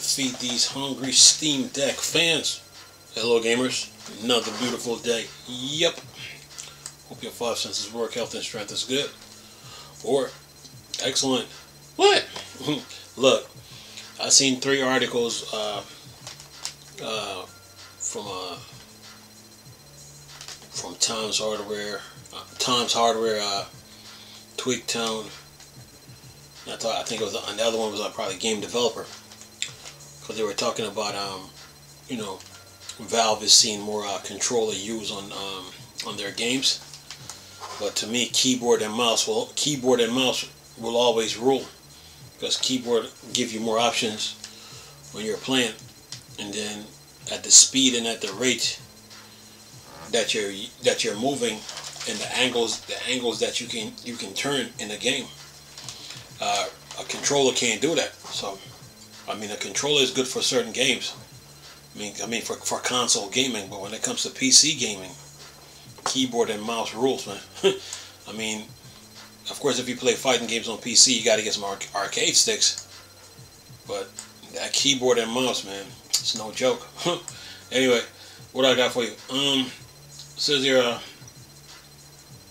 feed these hungry Steam Deck fans. Hello gamers, another beautiful day. Yep. Hope your five senses work, health and strength is good. Or excellent. What? Look, I seen 3 articles from Tom's Hardware, Tweaktown. I think it was another one was probably Game Developer, because they were talking about Valve is seeing more controller use on their games. But to me, keyboard and mouse will always rule, because keyboard give you more options when you're playing, and then at the speed and at the rate that you're moving, and the angles that you can turn in the game. A controller can't do that. So, I mean, a controller is good for certain games. I mean, for console gaming, but when it comes to PC gaming, keyboard and mouse rules, man. I mean, of course, if you play fighting games on PC, you got to get some arcade sticks. But that keyboard and mouse, man, it's no joke. Anyway, what I got for you? Says here,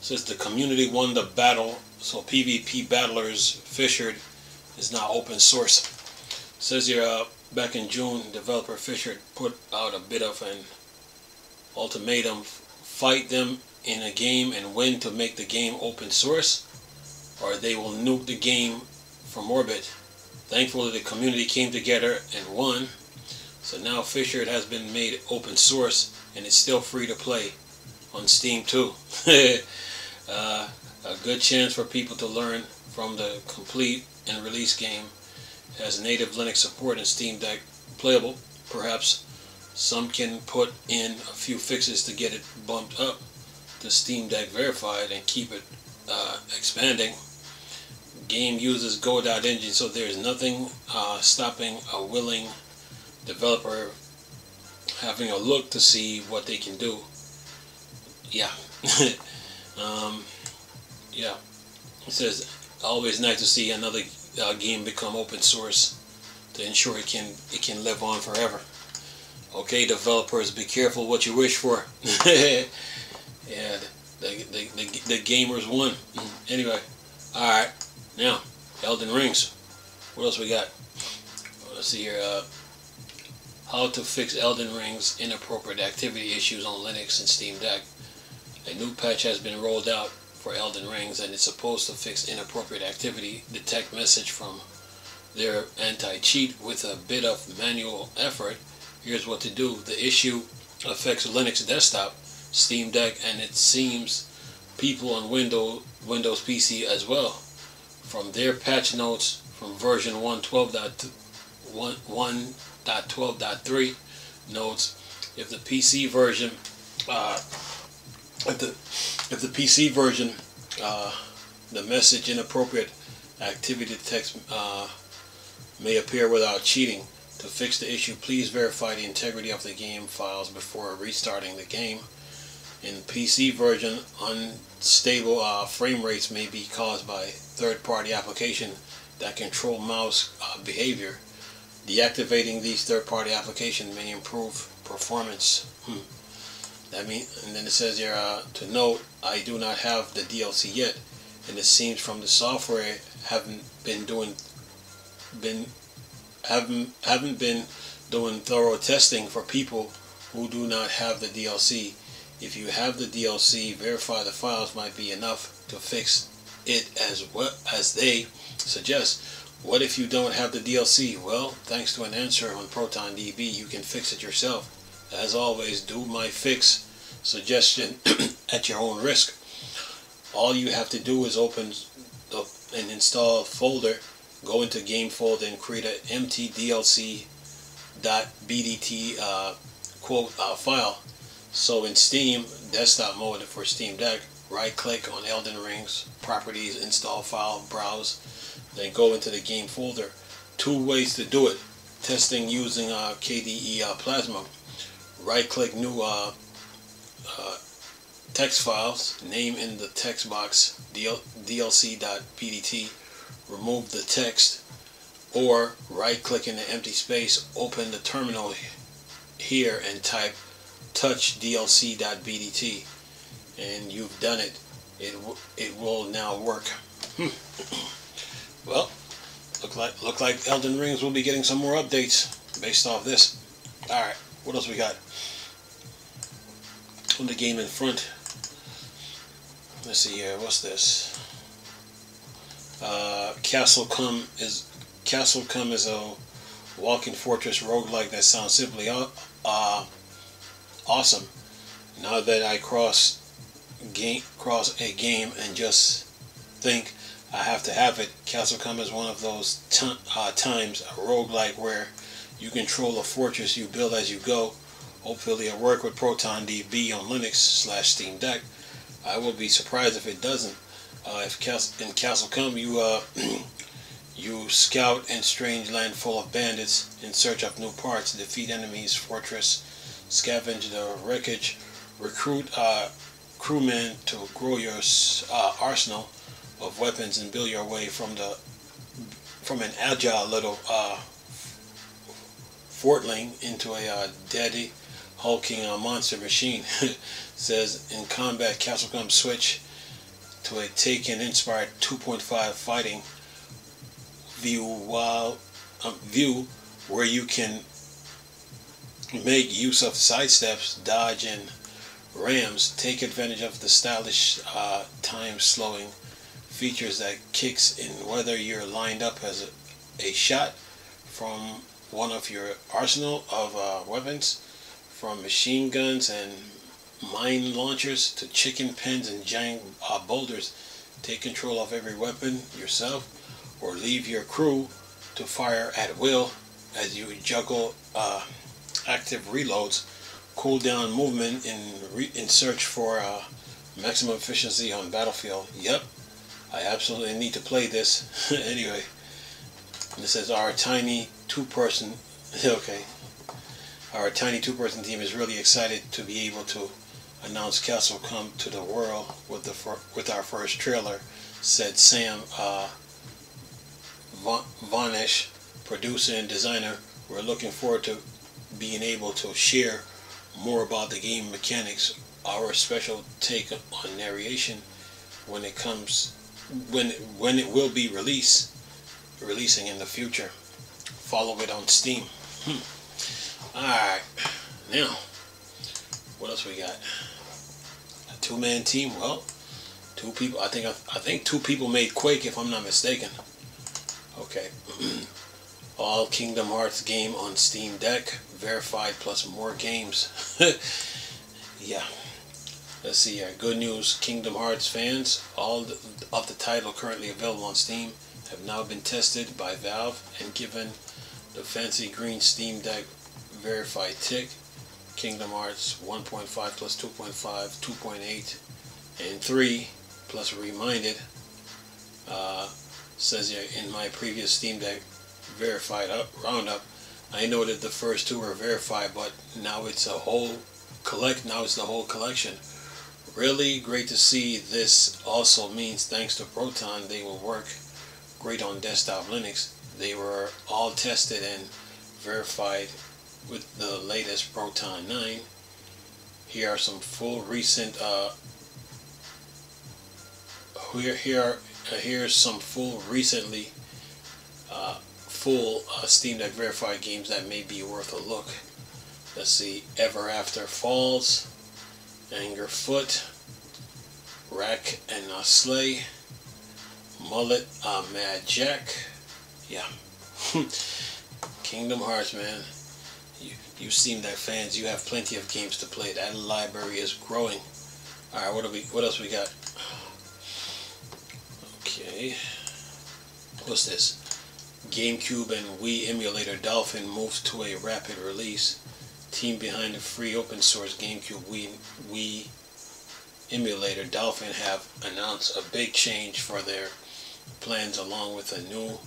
says the community won the battle, so PvP battlers Fissured is now open source. Says here, back in June, developer Fissured put out a bit of an ultimatum: fight them in a game and win to make the game open source, or they will nuke the game from orbit. Thankfully, the community came together and won. So now Fissured has been made open source, and it's still free to play on Steam too. A good chance for people to learn from the complete and release game. It has native Linux support and Steam Deck playable. Perhaps some can put in a few fixes to get it bumped up to Steam Deck verified and keep it expanding. Game uses Go.Engine, so there's nothing stopping a willing developer having a look to see what they can do. Yeah. Yeah. It says, always nice to see another game become open source to ensure it can live on forever. Okay, developers, be careful what you wish for. Yeah, the gamers won. Anyway, alright, now, Elden Rings. What else we got? Let's see here. How to fix Elden Ring's inappropriate activity issues on Linux and Steam Deck. A new patch has been rolled out for Elden Rings, and it's supposed to fix inappropriate activity, detect message from their anti-cheat with a bit of manual effort. Here's what to do. The issue affects Linux desktop, Steam Deck, and it seems people on Windows PC as well. From their patch notes from version 1.12.3 notes, if the PC version the message inappropriate activity text may appear without cheating. To fix the issue, please verify the integrity of the game files before restarting the game. In PC version, unstable frame rates may be caused by third-party application that control mouse behavior. Deactivating these third-party applications may improve performance. And then it says here, to note, I do not have the DLC yet, and it seems from the software haven't been doing thorough testing for people who do not have the DLC. If you have the DLC, verify the files might be enough to fix it as well as they suggest. What if you don't have the DLC? Well, thanks to an answer on ProtonDB, you can fix it yourself. As always, do my fix suggestion at your own risk. All you have to do is open an install folder, go into game folder and create an empty DLC.bdt file. So in Steam desktop mode for Steam Deck, right click on Elden Ring's properties, install file, browse, then go into the game folder. 2 ways to do it. Testing using KDE Plasma. Right click new text files, name in the text box DLC.pdt, remove the text, or right-click in the empty space, open the terminal here and type touchdlc.bdt, and you've done it. It will now work. Well, look like Elden Rings will be getting some more updates based off this. All right, what else we got on the game in front? Let's see here. What's this? Castle Come is a walking fortress roguelike that sounds simply awesome. Now that I cross a game and just think I have to have it, Castle Come is one of those times, a roguelike where you control a fortress you build as you go. Hopefully it'll work with ProtonDB on Linux/Steam Deck. I will be surprised if it doesn't. If in Castle Come you scout in strange land full of bandits in search of new parts, defeat enemies' fortress, scavenge the wreckage, recruit crewmen to grow your arsenal of weapons, and build your way from an agile little fortling into a deadly hulking monster machine. Says in combat, Castle Come switch to a Taken inspired 2.5 fighting view where you can make use of sidesteps, dodge, and rams. Take advantage of the stylish time slowing features that kicks in whether you're lined up as a shot from one of your arsenal of weapons, from machine guns and mine launchers to chicken pens and giant boulders. Take control of every weapon yourself, or leave your crew to fire at will as you juggle active reloads, cooldown movement in search for maximum efficiency on battlefield. Yep, I absolutely need to play this. Anyway, this says our tiny two-person team is really excited to be able to announce Castle Come to the world with our first trailer, said Sam Vanish, producer and designer. We're looking forward to being able to share more about the game mechanics, our special take on narration when it will be releasing in the future. Follow it on Steam. Alright, now what else we got? A two-man team. Well, two people. I think two people made Quake, if I'm not mistaken. Okay. All Kingdom Hearts game on Steam Deck, verified, plus more games. Yeah. Let's see here. Good news, Kingdom Hearts fans. All of the title currently available on Steam have now been tested by Valve and given the fancy green Steam Deck verified tick. Kingdom Hearts 1.5 plus 2.5, 2.8, and 3 plus reminded. Says here, in my previous Steam Deck verified roundup, I noted the first two were verified, but now it's the whole collection. Really great to see. This also means thanks to Proton, they will work great on desktop Linux. They were all tested and verified with the latest Proton 9. Here are some full recent here's some full recently Steam Deck verified games that may be worth a look. Let's see: Ever After Falls, Angerfoot, Rack and Slay, Mullet, Mad Jack. Yeah. Kingdom Hearts, man. You Steam Deck fans, you have plenty of games to play. That library is growing. Alright, what else we got? Okay. What's this? GameCube and Wii emulator Dolphin moves to a rapid release. Team behind the free open source GameCube Wii emulator Dolphin have announced a big change for their plans, along with a new,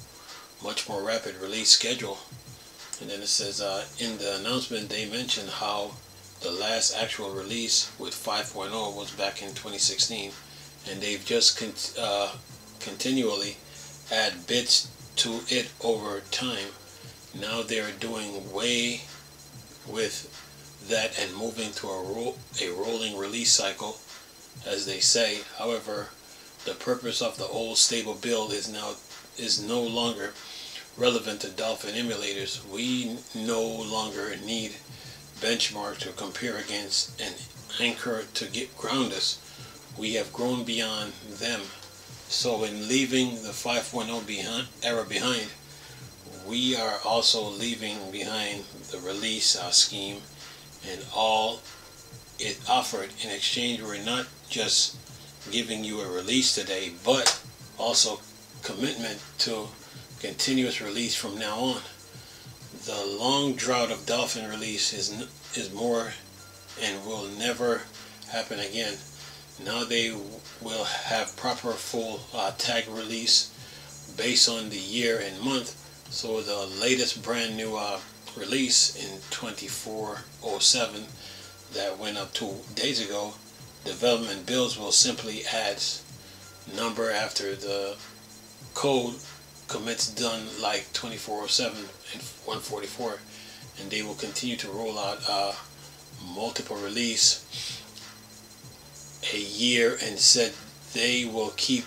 much more rapid release schedule. And then it says, in the announcement they mentioned how the last actual release with 5.0 was back in 2016, and they've just continually add bits to it over time. Now they're doing way with that and moving to a rolling release cycle, as they say. However, the purpose of the old stable build is no longer relevant to Dolphin emulators. We no longer need benchmark to compare against and anchor to ground us. We have grown beyond them. So in leaving the 5.0 era behind, we are also leaving behind the release scheme and all it offered. In exchange, we're not just giving you a release today, but also commitment to continuous release from now on. The long drought of Dolphin release is more and will never happen again. Now they will have proper full tag release based on the year and month. So the latest brand new release in 2407 that went up 2 days ago, development builds will simply add number after the code commits done like 2407 and 144, and they will continue to roll out multiple release a year, and said they will keep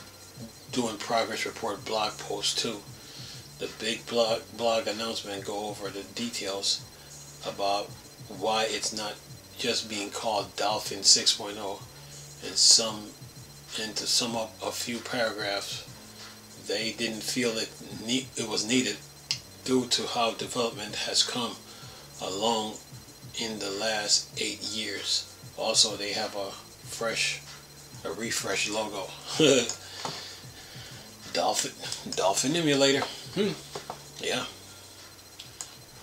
doing progress report blog posts too. The big blog announcement go over the details about why it's not just being called Dolphin 6.0, and to sum up a few paragraphs, they didn't feel it was needed due to how development has come along in the last 8 years. Also, they have a refresh logo. Dolphin emulator. Yeah.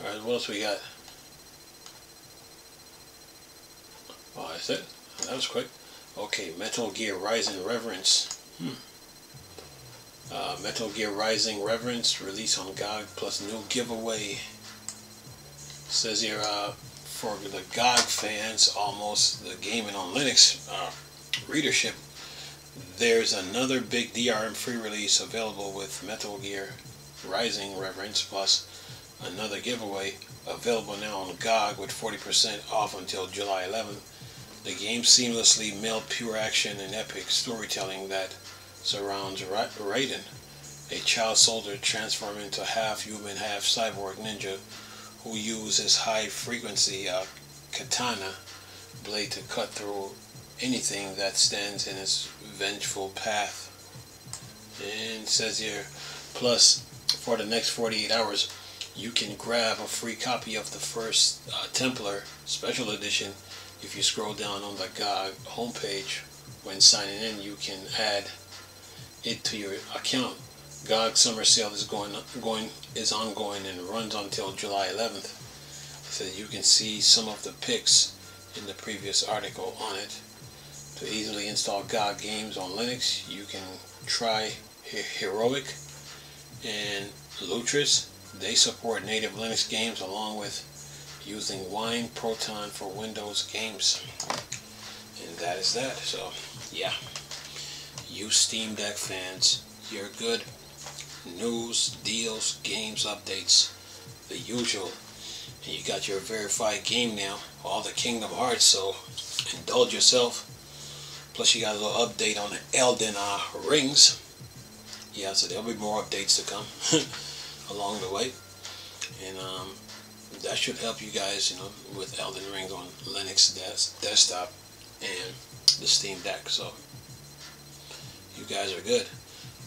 Alright, what else we got? Oh, that's it. That was quick. Okay, Metal Gear Rising Reverence. Metal Gear Rising Reverence release on GOG plus new giveaway. Says here, for the GOG fans, almost the gaming on Linux readership, there's another big DRM free release available with Metal Gear Rising Reverence plus another giveaway available now on GOG with 40% off until July 11th. The game seamlessly meld pure action and epic storytelling that surrounds Raiden, a child soldier transformed into half-human, half-cyborg ninja who uses high-frequency katana blade to cut through anything that stands in his vengeful path. And it says here, plus for the next 48 hours, you can grab a free copy of the first Templar Special Edition. If you scroll down on the GOG homepage when signing in, you can add it to your account. GOG summer sale is ongoing and runs until July 11th. So you can see some of the pics in the previous article on it. To easily install GOG games on Linux, you can try Heroic and Lutris. They support native Linux games along with using Wine Proton for Windows games. And that is that. So yeah, you Steam Deck fans, you're good. News, deals, games, updates, the usual. And you got your verified game now, all the Kingdom Hearts, so indulge yourself. Plus you got a little update on the Elden Rings. Yeah, so there'll be more updates to come along the way. And that should help you guys, with Elden Ring on Linux desktop and the Steam Deck. So you guys are good.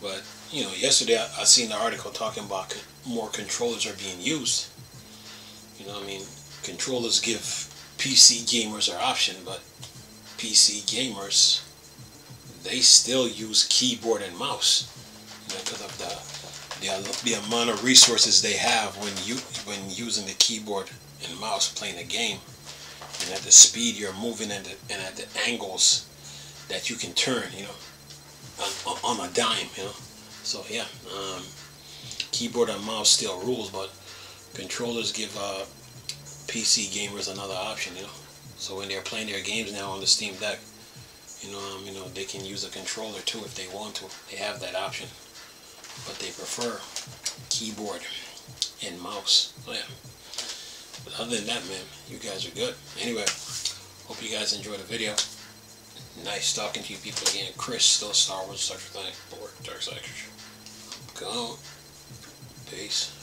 But yesterday I seen the article talking about more controllers are being used. Controllers give PC gamers an option, but PC gamers, they still use keyboard and mouse, because of the amount of resources they have when using the keyboard and mouse playing a game, and at the speed you're moving and at the angles that you can turn, on a dime, So yeah, keyboard and mouse still rules, but controllers give PC gamers another option, So when they're playing their games now on the Steam Deck, they can use a controller too if they want to. They have that option. but they prefer keyboard and mouse. Oh, yeah. But other than that, man, you guys are good. Anyway, hope you guys enjoyed the video. Nice talking to you people again. Chris, still Star Wars, Dark Side. Dark Side. Go. Peace.